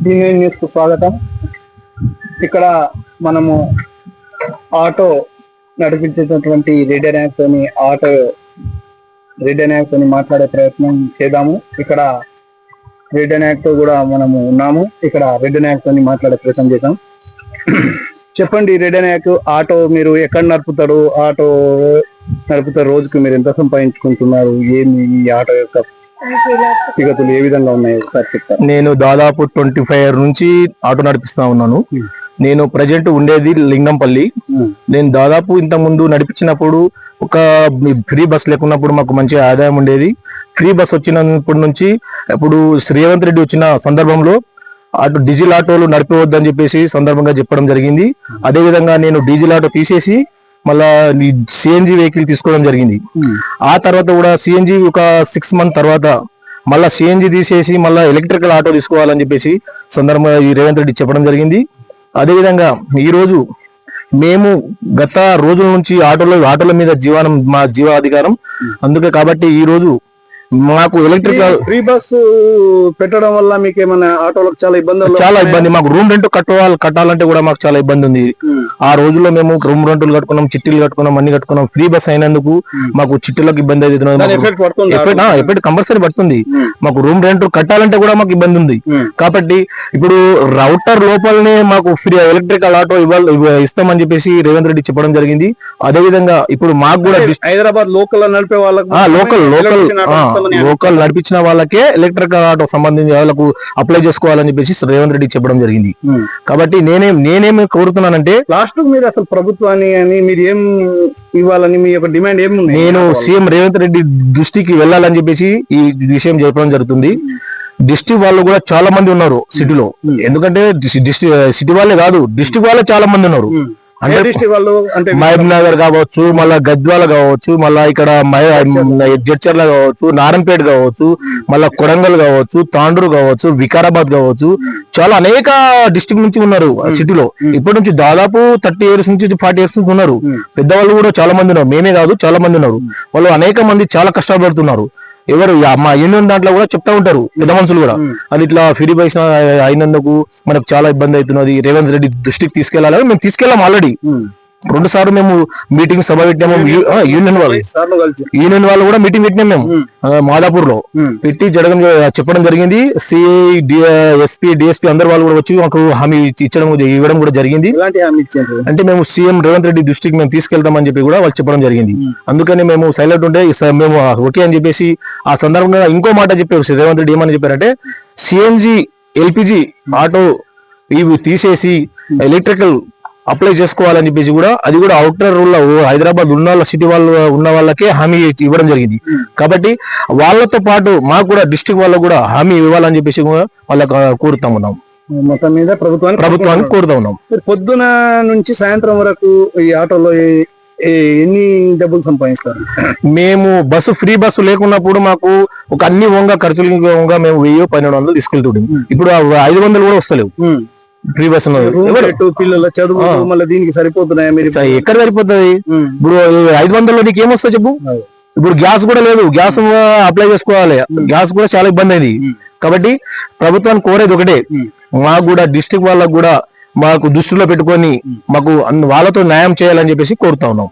News కు స్వాగతం. ఇక్కడ మనము ఆటో నడిపించేటటువంటి రెడ్డి నాయక్ తోని మాట్లాడే ప్రయత్నం చేద్దాము. ఇక్కడ రెడ్డి నాయక్ తో కూడా మనము ఉన్నాము. ఇక్కడ రెడ్డి నాయక్ తోని మాట్లాడే ప్రయత్నం చేద్దాం. చెప్పండి రెడ్డి నాయక్, ఆటో మీరు ఎక్కడ నడుపుతారు? ఆటో నడుపుతారు, రోజుకి మీరు ఎంత సంపాదించుకుంటున్నారు? ఏమి ఈ ఆటో యొక్క స్థితిగతులు ఏ విధంగా ఉన్నాయి ఒకసారి చెప్తారు? నేను దాదాపు 25 years నుంచి ఆటో నడిపిస్తా ఉన్నాను. నేను ప్రజెంట్ ఉండేది లింగంపల్లి. నేను దాదాపు ఇంత ముందు నడిపించినప్పుడు ఒక ఫ్రీ బస్ లేకున్నప్పుడు మాకు మంచి ఆదాయం ఉండేది. ఫ్రీ బస్ వచ్చినప్పటి నుంచి ఇప్పుడు రేవంత్ రెడ్డి వచ్చిన సందర్భంలో డీజిల్ ఆటోలు నడిపవద్దని చెప్పేసి సందర్భంగా చెప్పడం జరిగింది. అదే విధంగా నేను డీజిల్ ఆటో తీసేసి మళ్ళా సిఎన్జి వెహికల్ తీసుకోవడం జరిగింది. ఆ తర్వాత కూడా సిఎన్జి ఒక 6 months తర్వాత మళ్ళా సిఎన్జి తీసేసి మళ్ళా ఎలక్ట్రికల్ ఆటో తీసుకోవాలని చెప్పేసి సందర్భంగా ఈ రేవంత్ రెడ్డి చెప్పడం జరిగింది. అదేవిధంగా ఈ రోజు మేము గత రోజుల నుంచి ఆటోల మీద మా జీవాధికారం అందుకే కాబట్టి ఈ రోజు మాకు ఎలక్ట్రికల్ ఫ్రీ బస్ పెట్టడం వల్ల మీకు ఏమైనా ఆటోలకు చాలా ఇబ్బంది. మాకు రూమ్ రెంట్ కట్టాలంటే కూడా మాకు చాలా ఇబ్బంది ఉంది. ఆ రోజుల్లో మేము రూమ్ రెంట్లు కట్టుకున్నాం, చిట్టీలు కట్టుకున్నాం, అన్ని కట్టుకున్నాం. ఫ్రీ బస్ అయినందుకు మాకు చిట్టీలకు ఇబ్బంది అవుతుంది. ఎఫెక్ట్ కంపల్సరీ పడుతుంది. మాకు రూమ్ రెంట్ కట్టాలంటే కూడా మాకు ఇబ్బంది ఉంది. కాబట్టి ఇప్పుడు రౌటర్ లోపలనే మాకు ఫ్రీ ఎలక్ట్రికల్ ఆటో ఇస్తామని చెప్పేసి రేవంత్ రెడ్డి చెప్పడం జరిగింది. అదే విధంగా ఇప్పుడు మాకు కూడా హైదరాబాద్ లోకల్ నడిపే వాళ్ళకి లోకల్ నడిపించిన వాళ్ళకే ఎలక్ట్రికల్ ఆటో సంబంధించి వాళ్ళకు అప్లై చేసుకోవాలని చెప్పేసి రేవంత్ రెడ్డి చెప్పడం జరిగింది. కాబట్టి నేనేమి కోరుతున్నానంటే లాస్ట్ మీరు అసలు ప్రభుత్వాన్ని అని మీరు ఏం ఇవ్వాలని మీ యొక్క డిమాండ్ ఏముంది? నేను సీఎం రేవంత్ రెడ్డి దృష్టికి వెళ్ళాలని చెప్పేసి ఈ విషయం చెప్పడం జరుగుతుంది. డిస్ట్రిక్ట్ వాళ్ళు కూడా చాలా మంది ఉన్నారు సిటీలో. ఎందుకంటే సిటీ వాళ్ళే కాదు, డిస్ట్రిక్ట్ వాళ్ళే చాలా మంది ఉన్నారు. అంటే మహబూబ్ నగర్ కావచ్చు, మళ్ళా గద్వాల కావచ్చు, మళ్ళా ఇక్కడ జడ్చర్ల కావచ్చు, నారాయణపేట కావచ్చు, మళ్ళా కొడంగల్ కావచ్చు, తాండూరు కావచ్చు, వికారాబాద్ కావచ్చు, చాలా అనేక డిస్ట్రిక్ట్ నుంచి ఉన్నారు సిటీలో. ఇప్పటి నుంచి దాదాపు 30 years నుంచి 40 years నుంచి ఉన్నారు. పెద్దవాళ్ళు కూడా చాలా మంది ఉన్నారు. మేమే కాదు, చాలా మంది ఉన్నారు. వాళ్ళు అనేక మంది చాలా కష్టపడుతున్నారు. ఎవరు మా యూనియన్ దాంట్లో కూడా చెప్తా ఉంటారు పెద్ద మనుషులు కూడా, అది ఇట్లా ఫ్రీ బైస్ అయినందుకు మనకు చాలా ఇబ్బంది అవుతున్నది, రేవంత్ రెడ్డి దృష్టికి తీసుకెళ్లాలని మేము తీసుకెళ్ళాం. ఆల్రెడీ 2 సార్లు మేము మీటింగ్ సభ పెట్టాము. యూనియన్ వాళ్ళు కూడా మీటింగ్ పెట్టినాం మేము మాదాపూర్ లో పెట్టి చెప్పడం జరిగింది. సిఐ, ఎస్పీ, డిఎస్పీ అందరు వాళ్ళు కూడా వచ్చి మాకు హామీ ఇవ్వడం కూడా జరిగింది. అంటే మేము సీఎం రేవంత్ రెడ్డి దృష్టికి మేము తీసుకెళ్తామని చెప్పి కూడా వాళ్ళు చెప్పడం జరిగింది. అందుకని మేము సైలెంట్ ఉంటే మేము ఓకే అని చెప్పేసి ఆ సందర్భంగా ఇంకో మాట చెప్పారు రేవంత్ రెడ్డి. ఏమని చెప్పారంటే సిఎన్జి, ఎల్పిజి ఆటో ఇవి తీసేసి ఎలక్ట్రికల్ అప్లై చేసుకోవాలని చెప్పేసి కూడా అది కూడా అవుటర్ హైదరాబాద్ సిటీ వాళ్ళు ఉన్న వాళ్ళకే హామీ ఇవ్వడం జరిగింది. కాబట్టి వాళ్ళతో పాటు మాకు కూడా డిస్ట్రిక్ట్ వాళ్ళకు కూడా హామీ ఇవ్వాలని చెప్పేసి కూడా వాళ్ళకి కోరుతా ఉన్నాం. మొత్తం మీద ప్రభుత్వాన్ని కోరుతా ఉన్నాం. పొద్దున నుంచి సాయంత్రం వరకు ఈ ఆటోలో ఎన్ని డబ్బులు సంపాదిస్తారు? మేము ఫ్రీ బస్సు లేకున్నప్పుడు మాకు ఒక అన్ని ఖర్చులు మేము 1000-1200 తీసుకెళ్తుండే. ఇప్పుడు 500 కూడా వస్తలేవు. ఫ్రీ బస్ పిల్లల చదువు మళ్ళీ దీనికి సరిపోతున్నాయా? మీరు ఎక్కడ సరిపోతుంది? ఇప్పుడు 500లో నీకు ఏమొస్తా చెప్పు? ఇప్పుడు గ్యాస్ కూడా లేదు, గ్యాస్ అప్లై చేసుకోవాలి. గ్యాస్ కూడా చాలా ఇబ్బంది అయింది. కాబట్టి ప్రభుత్వాన్ని కోరేది ఒకటే, మాకు కూడా డిస్ట్రిక్ట్ వాళ్ళకు కూడా మాకు దృష్టిలో పెట్టుకొని మాకు వాళ్ళతో న్యాయం చేయాలని చెప్పేసి కోరుతా ఉన్నాం.